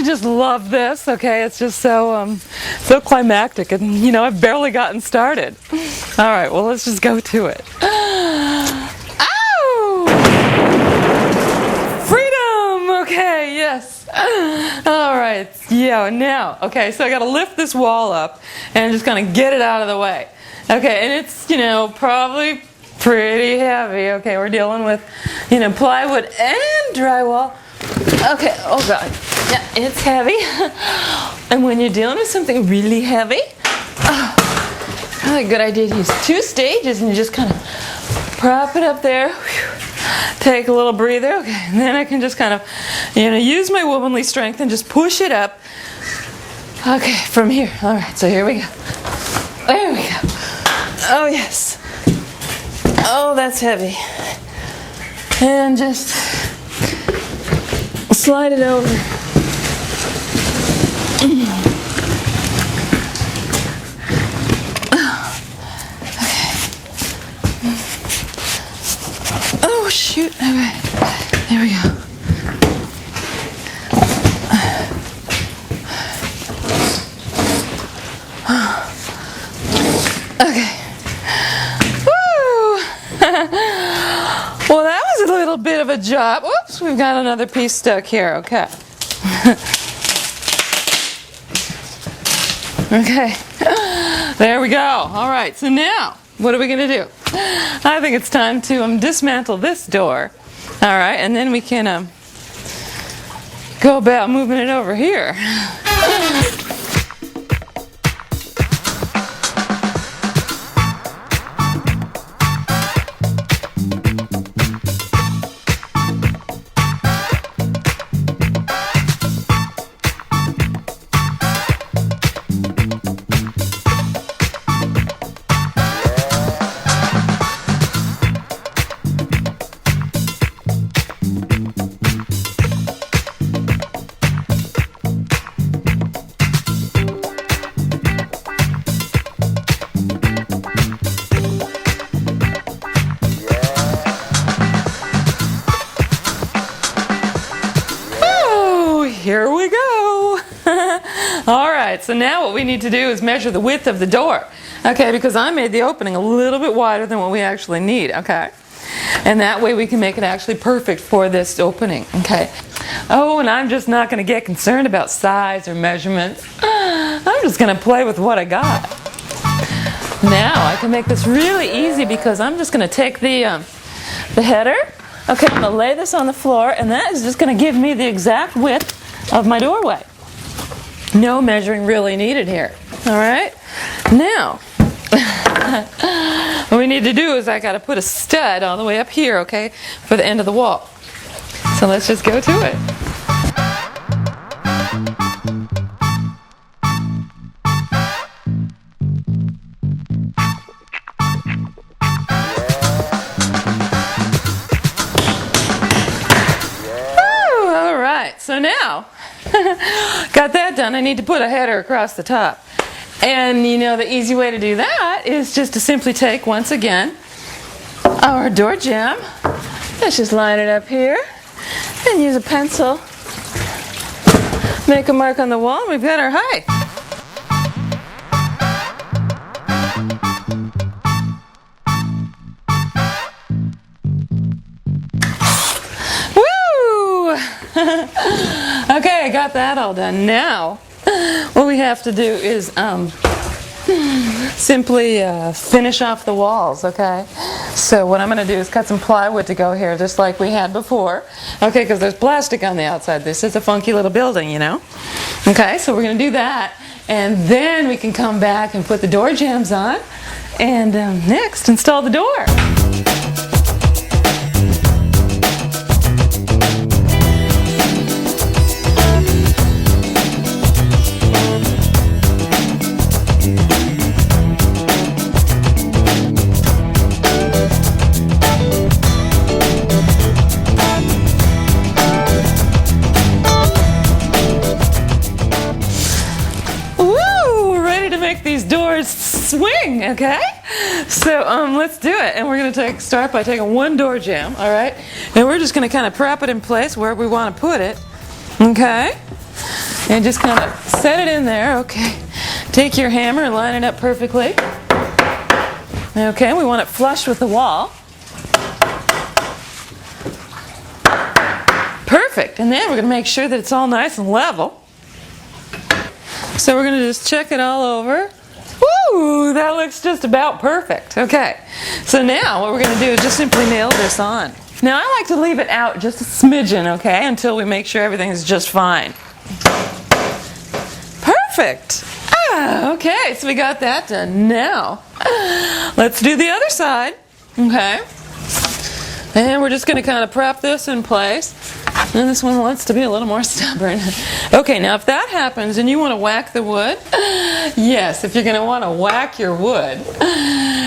just love this. Okay, it's just so so climactic, and you know I've barely gotten started. All right, well let's just go to it. Ow! Freedom. Okay, yes. All right, yeah. Now, okay, so I got to lift this wall up and just kind of get it out of the way. Okay, and it's probably pretty heavy. Okay, we're dealing with plywood and drywall. Okay, oh god, yeah, it's heavy. And when you're dealing with something really heavy, probably a good idea to use 2 stages and you just kind of prop it up there. Take a little breather, okay, and then I can just kind of use my womanly strength and just push it up. Okay, from here. All right, so here we go. There we go. Oh yes. Oh, that's heavy. And just slide it over. Oh shoot. Okay. There we go. Okay. Woo! Well, that was a little bit of a job. Whoops, we've got another piece stuck here. Okay. Okay. There we go. All right. So now, what are we going to do? I think it's time to dismantle this door. All right, and then we can go about moving it over here. Here we go. All right, so now what we need to do is measure the width of the door. Okay, because I made the opening a little bit wider than what we actually need, okay? And that way we can make it actually perfect for this opening, okay? Oh, and I'm just not going to get concerned about size or measurements. I'm just going to play with what I got. Now I can make this really easy because I'm just going to take the header. Okay, I'm going to lay this on the floor, and that is just going to give me the exact width of my doorway. No measuring really needed here. All right? Now, what we need to do is I got to put a stud all the way up here, okay, for the end of the wall. So let's just go to it. So now, got that done, I need to put a header across the top. And the easy way to do that is just to simply take, once again, our door jamb. Let's just line it up here and use a pencil. Make a mark on the wall, and we've got our height. Okay, I got that all done. Now, what we have to do is simply finish off the walls, okay? So what I'm going to do is cut some plywood to go here, just like we had before. Okay, because there's plastic on the outside. This is a funky little building, Okay, so we're going to do that, and then we can come back and put the door jambs on, and next, install the door. These doors swing, okay? So let's do it, and we're going to start by taking one door jamb, all right? And we're just going to kind of prop it in place where we want to put it, okay? and just kind of set it in there. Okay, take your hammer and line it up perfectly. Okay, we want it flush with the wall. Perfect, and then we're going to make sure that it's all nice and level. So we're going to just check it all over. Woo, that looks just about perfect. Okay, so now what we're going to do is just simply nail this on. Now I like to leave it out just a smidgen, okay, until we make sure everything is just fine. Perfect. Okay, so we got that done. Now, let's do the other side. Okay, and we're just going to kind of prop this in place. And this one wants to be a little more stubborn. Okay, now if that happens and you want to whack the wood, yes, if you're going to want to whack your wood,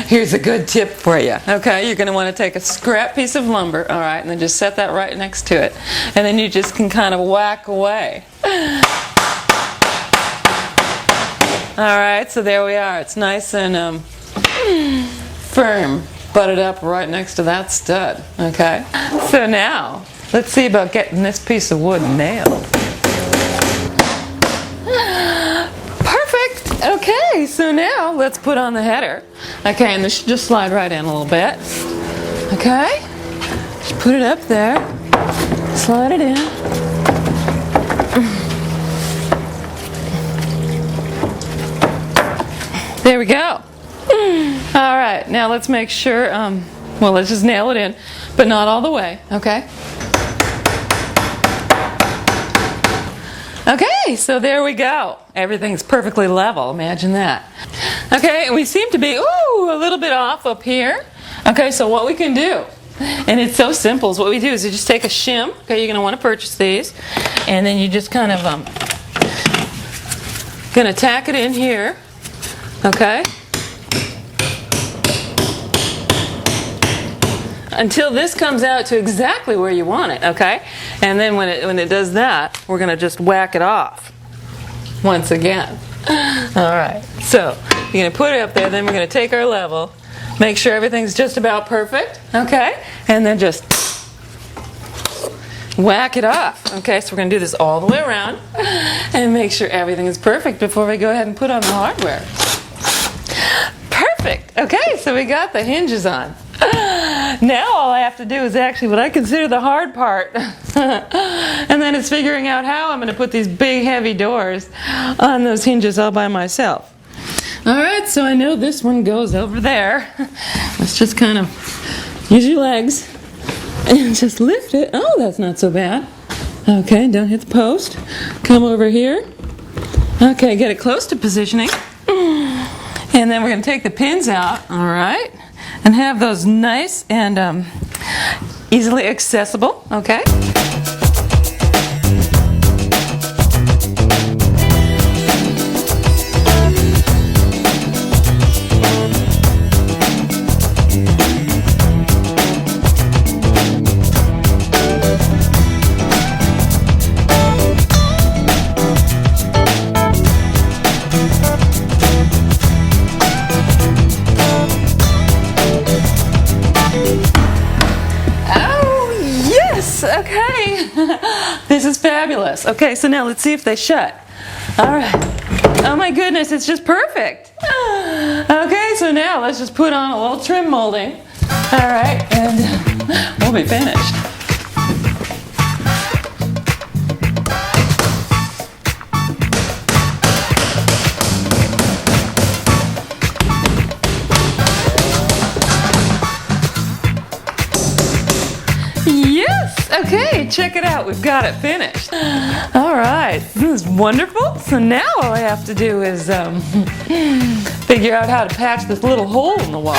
here's a good tip for you. Okay, you're going to want to take a scrap piece of lumber, all right, and then just set that right next to it. And then you just can kind of whack away. All right, so there we are. It's nice and firm, butted up right next to that stud. Okay, so now let's see about getting this piece of wood nailed. Perfect. Okay, so now let's put on the header. Okay, and this should just slide right in a little bit. Okay, just put it up there. Slide it in. There we go. All right, now let's make sure, well, let's just nail it in, but not all the way, okay? Okay, so there we go. Everything's perfectly level, imagine that. Okay, and we seem to be, a little bit off up here. Okay, so what we can do, and it's so simple, is what we do is you just take a shim, okay, you're going to want to purchase these, and then you just kind of, going to tack it in here. Okay, until this comes out to exactly where you want it. Okay, and then when it does that, we're going to just whack it off once again. All right, so you're going to put it up there, then we're going to take our level, make sure everything's just about perfect. Okay, and then just whack it off. Okay, so we're going to do this all the way around and make sure everything is perfect before we go ahead and put on the hardware. Perfect. Okay, so we got the hinges on. Now all I have to do is actually what I consider the hard part. And then it's figuring out how I'm going to put these big heavy doors on those hinges all by myself. Alright, so I know this one goes over there. Let's just kind of use your legs and just lift it. Oh, that's not so bad. Okay, don't hit the post. Come over here. Okay, get it close to positioning. And then we're going to take the pins out, all right, and have those nice and easily accessible, okay? Okay, this is fabulous. Okay, so now let's see if they shut. All right. Oh my goodness, it's just perfect. Okay, so now let's just put on a little trim molding. All right, and we'll be finished. Okay, check it out. We've got it finished. All right, this is wonderful. So now all I have to do is figure out how to patch this little hole in the wall.